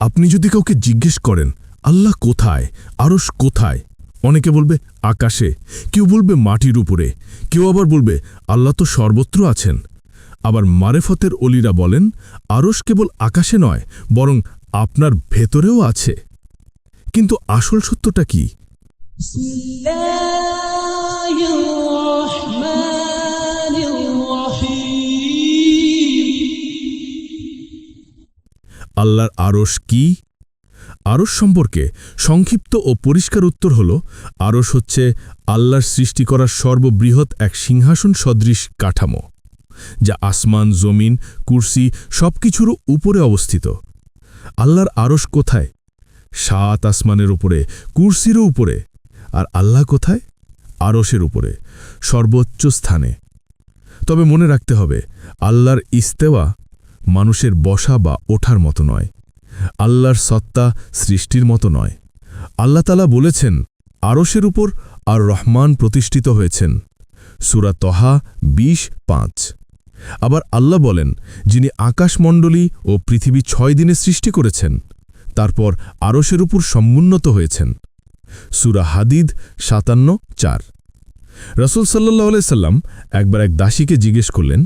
আপনি যদি কাউকে জিজ্ঞেস করেন আল্লাহ কোথায়, আরশ কোথায়, অনেকে বলবে আকাশে, কেউ বলবে মাটির উপরে, কেউ আবার বলবে আল্লাহ তো সর্বত্র আছেন। আবার মারেফতের অলিরা বলেন আরশ কেবল আকাশে নয়, বরং আপনার ভেতরেও আছে। কিন্তু আসল সত্যটা কি? আল্লাহর আরশ কি? আরশ সম্পর্কে সংক্ষিপ্ত ও পরিষ্কার উত্তর হল, আরশ হচ্ছে আল্লাহর সৃষ্টি করা সর্ববৃহৎ এক সিংহাসন সদৃশ কাঠামো, যা আসমান, জমিন, কুরসি সবকিছুরও উপরে অবস্থিত। আল্লাহর আরশ কোথায়? 7 আসমানের উপরে, কুরসিরও উপরে। আর আল্লাহ কোথায়? আরশের উপরে, সর্বোচ্চ স্থানে। তবে মনে রাখতে হবে, আল্লাহর ইস্তেওয়া মানুষের বসা বা ওঠার মতো নয়। আল্লাহর সত্তা সৃষ্টির মতো নয়। আল্লাহ তাআলা বলেছেন, আরশের উপর আর রহমান প্রতিষ্ঠিত হয়েছেন। সূরা তহা 20:5। আবার আল্লাহ বলেন, যিনি আকাশমণ্ডলী ও পৃথিবী 6 দিনে সৃষ্টি করেছেন, তারপর আরশের উপর সমুন্নত হয়েছেন। সূরা হাদিদ 57:4। রাসূল সাল্লাল্লাহু আলাইহি সাল্লাম একবার এক দাসীকে জিজ্ঞেস করলেন,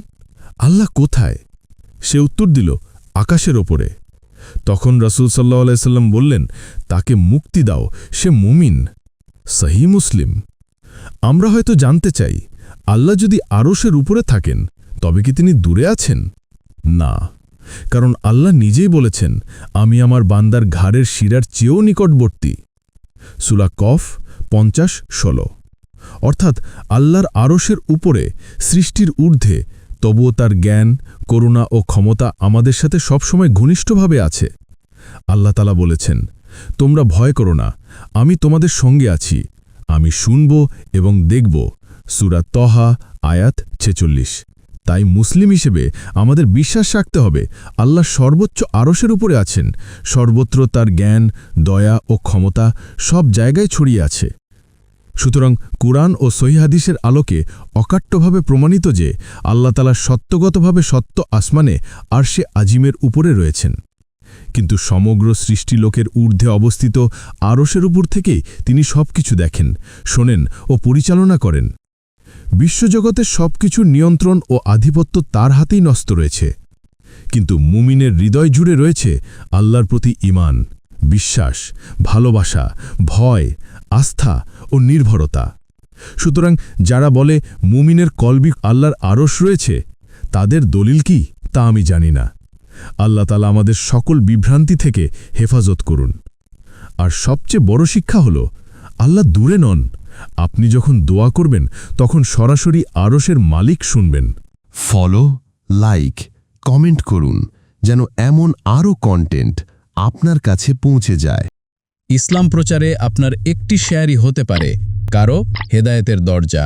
আল্লাহ কোথায়? সে উত্তর দিল, আকাশের ওপরে। তখন রাসূল সাল্লাল্লাহু আলাইহি সাল্লাম বললেন, তাকে মুক্তি দাও, সে মুমিন। সহিহ মুসলিম। আমরা হয়তো জানতে চাই, আল্লাহ যদি আরশের উপরে থাকেন, তবে কি তিনি দূরে আছেন? না, কারণ আল্লাহ নিজেই বলেছেন, আমি আমার বান্দার ঘাড়ের শিরার চেয়েও নিকটবর্তী। সূরা কফ 50:16। অর্থাৎ আল্লাহর আরশের উপরে, সৃষ্টির ঊর্ধ্বে, তবুও তার জ্ঞান, করুণা ও ক্ষমতা আমাদের সাথে সবসময় ঘনিষ্ঠভাবে আছে। আল্লাহ তাআলা বলেছেন, তোমরা ভয় করো না, আমি তোমাদের সঙ্গে আছি, আমি শুনব এবং দেখব। সূরা তহা আয়াত 46। তাই মুসলিম হিসেবে আমাদের বিশ্বাস রাখতে হবে, আল্লাহ সর্বোচ্চ আরশের উপরে আছেন, সর্বত্র তার জ্ঞান, দয়া ও ক্ষমতা সব জায়গায় ছড়িয়ে আছে। সুতরাং কুরআন ও সহিহ হাদিসের আলোকে অকাট্যভাবে প্রমাণিত যে আল্লাহ তাআলা সত্যগতভাবে সত্য আসমানে আরশে আজিমের উপরে রয়েছেন। কিন্তু সমগ্র সৃষ্টিলোকের ঊর্ধ্বে অবস্থিত আরশের উপর থেকেই তিনি সবকিছু দেখেন, শোনেন ও পরিচালনা করেন। বিশ্বজগতের সবকিছুর নিয়ন্ত্রণ ও আধিপত্য তার হাতেই ন্যস্ত রয়েছে। কিন্তু মুমিনের হৃদয় জুড়ে রয়েছে আল্লাহর প্রতি ঈমান, বিশ্বাস, ভালোবাসা, ভয়, আস্থা ও নির্ভরতা। সুতরাং যারা বলে মুমিনের কলবি আল্লাহর আরশ রয়েছে, তাদের দলিল কি তা আমি জানি না। আল্লাহ তাআলা আমাদের সকল বিভ্রান্তি থেকে হেফাজত করুন। আর সবচেয়ে বড় শিক্ষা হল, আল্লাহ দূরে নন। আপনি যখন দোয়া করবেন, তখন সরাসরি আরশের মালিক শুনবেন। ফলো, লাইক, কমেন্ট করুন, যেন এমন আরও কন্টেন্ট আপনার কাছে পৌঁছে যায়। ইসলাম প্রচারে আপনার একটি শেয়ারই হতে পারে কারো হেদায়েতের দরজা।